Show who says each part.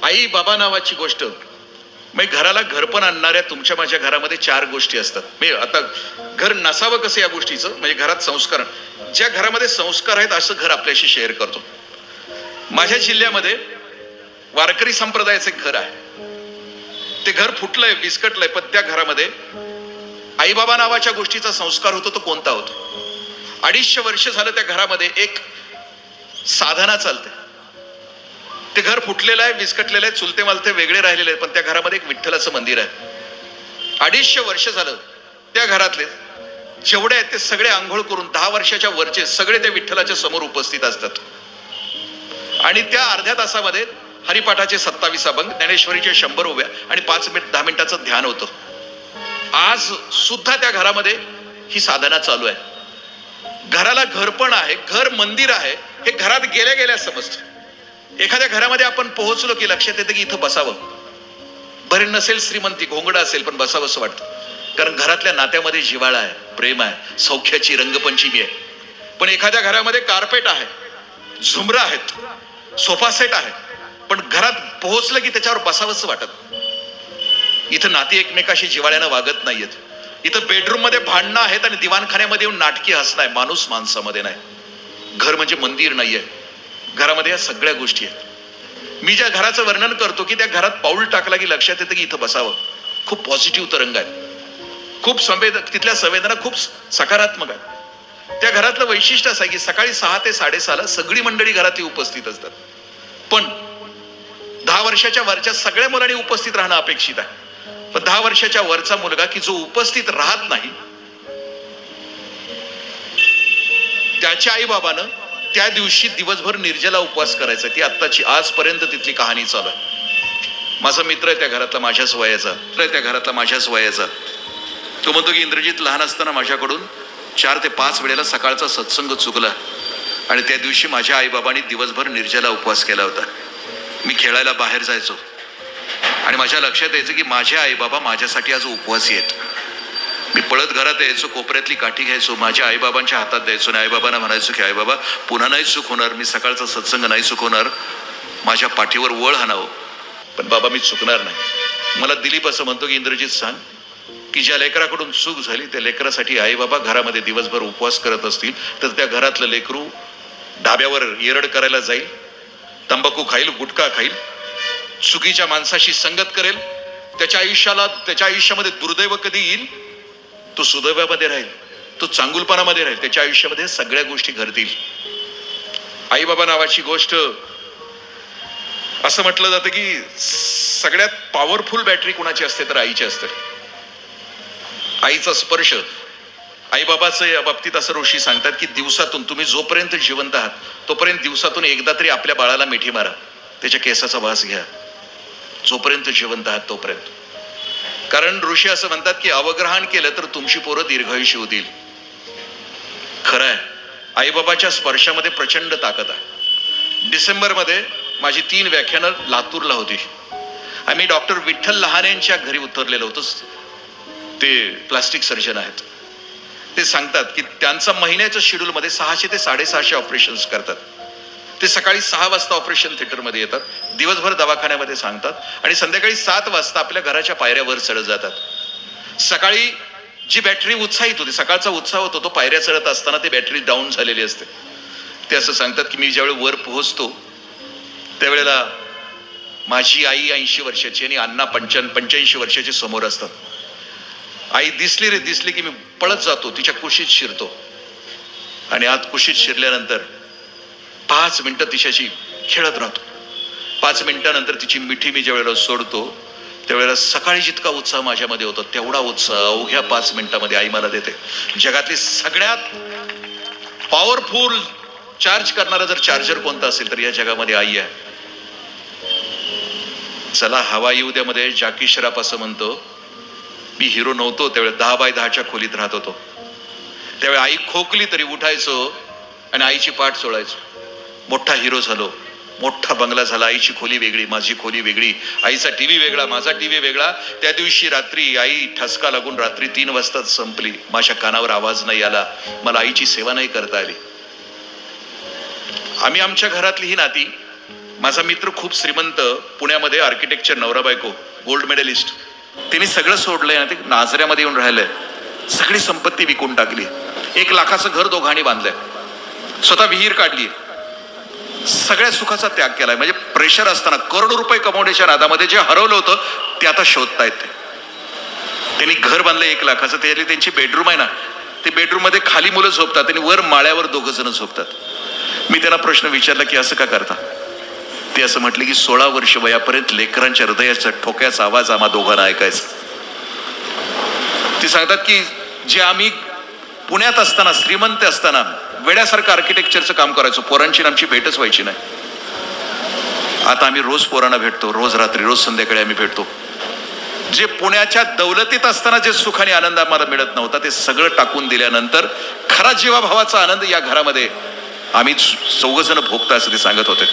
Speaker 1: आई बाबा नावाची गोष्ट, म्हणजे घराला घर पण आणणाऱ्या तुमच्या माझ्या घरामध्ये 4 गोष्टी असतात. म्हणजे आता घर नसावं कसं या गोष्टीचं, म्हणजे घरात संस्कार, ज्या घरामध्ये संस्कार आहेत असं घर आपल्याशी शेअर करतो. माझ्या जिल्ह्यामध्ये वारकरी संप्रदायाचं एक घर आहे. ते घर फुटलंय, विस्कटलंय, पण त्या घरामध्ये आई बाबा नावाच्या गोष्टीचा संस्कार होतो. तो कोणता होतो? 250 वर्ष झालं त्या घरामध्ये एक साधना चालते. ते घर फुटलेलं आहे, विस्कटलेलं आहे, चुलते मालते वेगळे राहिलेले आहेत, पण त्या घरामध्ये एक विठ्ठलाचं मंदिर आहे. 250 वर्ष झालं त्या घरातले जेवढे आहेत ते सगळे आंघोळ करून 10 वर्षाच्या वरचे सगळे त्या विठ्ठलाच्या समोर उपस्थित असतात. आणि त्या अर्ध्या तासामध्ये हरिपाठाचे 27 अभंग, ज्ञानेश्वरीचे 100 ओव्या आणि 10 मिनिटाचं ध्यान होतं. आज सुद्धा त्या घरामध्ये ही साधना चालू आहे. घराला घर पण आहे, घर मंदिर आहे, हे घरात गेल्या गेल्या समजतं. एखाद्या घरामध्ये आपण पोहोचलो की लक्षात येतं की इथं बसावं. बरे नसेल श्रीमंती, घोंगडं असेल, पण बसावं असं वाटतं. कारण घरातल्या नात्यामध्ये जिव्हाळा आहे, प्रेम आहे, सौख्याची रंगपंचमी आहे. पण एखाद्या घरामध्ये कार्पेट आहे, झुमरं आहेत, सोफा सेट आहे, पण घरात पोहोचलं की त्याच्यावर बसावंच वाटत. इथं नाती एकमेकाशी जिव्हाळ्यानं वागत नाहीयेत. इथं बेडरूम मध्ये भांडणं आहेत आणि दिवाणखान्यामध्ये येऊन नाटकी हसणं आहे. माणूस माणसामध्ये नाही. घर म्हणजे मंदिर नाहीये. घरामध्ये या सगळ्या गोष्टी आहेत. मी ज्या घराचं वर्णन करतो की त्या घरात पाऊल टाकला की लक्षात येतं की इथं बसावं. खूप पॉझिटिव्ह तरंग आहे, खूप तिथल्या संवेदना खूप सकारात्मक आहे. त्या घरातलं वैशिष्ट्य असं आहे की सकाळी 6 ते 6:30 सगळी मंडळी घरातली उपस्थित असतात. पण 10 वर्षाच्या वरच्या सगळ्या मुलांनी उपस्थित राहणं अपेक्षित आहे. पण 10 वर्षाच्या वरचा मुलगा की जो उपस्थित राहत नाही, त्याच्या आई बाबानं त्या दिवशी दिवसभर निर्जला उपवास करायचा. ती आत्ताची आजपर्यंत तिथली कहाणी चालू आहे. माझा मित्र आहे त्या घरातला, माझ्याच वयाचा, तो म्हणतो की इंद्रजित लहान असताना माझ्याकडून 4 ते 5 वेळेला सकाळचा सत्संग चुकला आणि त्या दिवशी माझ्या आईबाबांनी दिवसभर निर्जला उपवास केला होता. मी खेळायला बाहेर जायचो आणि माझ्या लक्षात यायचं की माझे आई बाबा माझ्यासाठी आज उपवासी आहेत. मी पळत घरात यायचो, कोपऱ्यातली काठी घ्यायचो, माझ्या आईबाबांच्या हातात द्यायचो आणि आईबाबांना म्हणायचो की आई बाबा पुन्हा नाही चूक होणार, मी सकाळचा सत्संग नाही चुकवणार, माझ्या पाठीवर वळ हाणावं, पण बाबा मी चुकणार नाही. मला दिलीप असं म्हणतो की इंद्रजित सांग की ज्या लेकराकडून चूक झाली त्या लेकरासाठी आई बाबा घरामध्ये दिवसभर उपवास करत असतील तर त्या घरातलं लेकरू ढाब्यावर येरड करायला जाईल, तंबाखू खाईल, गुटखा खाईल, चुकीच्या माणसाशी संगत करेल, त्याच्या आयुष्यामध्ये दुर्दैव कधी येईल, तो सुदैवामध्ये राहील, तो चांगुलपणामध्ये राहील, त्याच्या आयुष्यामध्ये सगळ्या गोष्टी घडतील. आई बाबा नावाची गोष्ट असं म्हटलं जातं की सगळ्यात पॉवरफुल बॅटरी कोणाची असते तर आईची असते. आईचा स्पर्श. आई बाबाचं या बाबतीत असं ऋषी सांगतात की दिवसातून तुम्ही जोपर्यंत जिवंत आहात तोपर्यंत दिवसातून एकदा तरी आपल्या बाळाला मिठी मारा, त्याच्या केसाचा वास घ्या, जोपर्यंत जिवंत आहात तोपर्यंत. कारण ऋषी असं म्हणतात की अवग्रहण केलं तर तुमची पोरं दीर्घायुषी होतील. खरं आहे, आईबाबाच्या स्पर्शामध्ये प्रचंड ताकद आहे. डिसेंबरमध्ये माझी 3 व्याख्यानं लातूरला होती. आम्ही डॉक्टर विठ्ठल लहान यांच्या घरी उतरलेलो होतो. ते प्लास्टिक सर्जन आहेत. ते सांगतात की त्यांचा महिन्याच्या शेड्यूलमध्ये 600 ते 650 ऑपरेशन्स करतात. ते सकाळी 6 वाजता ऑपरेशन थिएटरमध्ये येतात, दिवसभर दवाखान्यामध्ये सांगतात आणि संध्याकाळी 7 वाजता आपल्या घराच्या पायऱ्यावर चढत जातात. सकाळी जी बॅटरी उत्साहित होती, सकाळचा उत्साह होतो, तो पायऱ्या चढत असताना ती बॅटरी डाऊन झालेली असते. ते असं सांगतात की मी ज्यावेळी वर पोहोचतो त्यावेळेला माझी आई 80 वर्षाची आणि अण्णा 85 वर्षाची समोर असतात. आई दिसली की मी पळत जातो, तिच्या कुशीत शिरतो आणि आत कुशीत शिरल्यानंतर 5 मिनिटं तिच्याशी खेळत राहतो. 5 मिनिटानंतर तिची मिठी मी ज्या वेळेला सोडतो त्यावेळेला सकाळी जितका उत्साह माझ्यामध्ये होता तेवढा उत्साह अवघ्या 5 मिनिटामध्ये आई मला देते. जगातली सगळ्यात पॉवरफुल चार्ज करणारा जर चार्जर कोणता असेल तर या जगामध्ये आई आहे. चला हवा येऊ द्यामध्ये जॅकी श्रॉफ असं म्हणतो, मी हिरो नव्हतो त्यावेळेला 10 बाय 10च्या खोलीत राहत होतो. त्यावेळी आई खोकली तरी उठायचो आणि आईची पाठ सोडायचो. मोठा हिरो झालो, मोठा बंगला झाला, आईची खोली वेगळी, माझी खोली वेगळी, आईचा टीव्ही वेगळा, माझा टीव्ही वेगळा. त्या दिवशी रात्री आई ठसका लागून रात्री 3 वाजता संपली. माझ्या कानावर आवाज नाही आला, मला आईची सेवा नाही करता आली. आम्ही आमच्या घरातली ही नाती माझा मित्र खूप श्रीमंत, पुण्यामध्ये आर्किटेक्चर, नवरा बायको गोल्ड मेडलिस्ट, त्यांनी सगळं सोडलंय ना, ते नाझऱ्यामध्ये येऊन राहिलंय, सगळी संपत्ती विकून टाकली, 1 लाखाचं घर दोघांनी बांधलंय, स्वतः विहीर काढली, सगळ्या सुखाचा त्याग केलाय. म्हणजे प्रेशर असताना करोडो रुपये कमवण्याच्या नादामध्ये जे हरवलं होतं ते आता शोधतायत. त्यांनी घर बांधलं 1 लाखाचं, त्यातली त्यांची बेडरूम आहे ना, ते बेडरूम मध्ये खाली मुलं झोपतात आणि वर माळ्यावर 2 जण झोपतात. मी त्यांना प्रश्न विचारला की असं का करता? ते असं म्हटले की 16 वर्ष वयापर्यंत लेकरांच्या हृदयाचा ठोक्याचा आवाज आम्हा दोघांना ऐकायचा. ते सांगतात की जे आम्ही पुण्यात असताना, श्रीमंत असताना वेड्यासारखं आर्किटेक्चरचं काम करायचो, पोरांची आमची भेटच व्हायची नाही. आता आम्ही रोज पोरांना भेटतो, रोज रात्री, रोज संध्याकाळी आम्ही भेटतो. जे पुण्याच्या दौलतीत असताना जे सुख आणि आनंद आम्हाला मिळत नव्हता ते सगळं टाकून दिल्यानंतर खरा जीवाभावाचा आनंद या घरामध्ये आम्ही 4 जण भोगता, असं ते सांगत होते.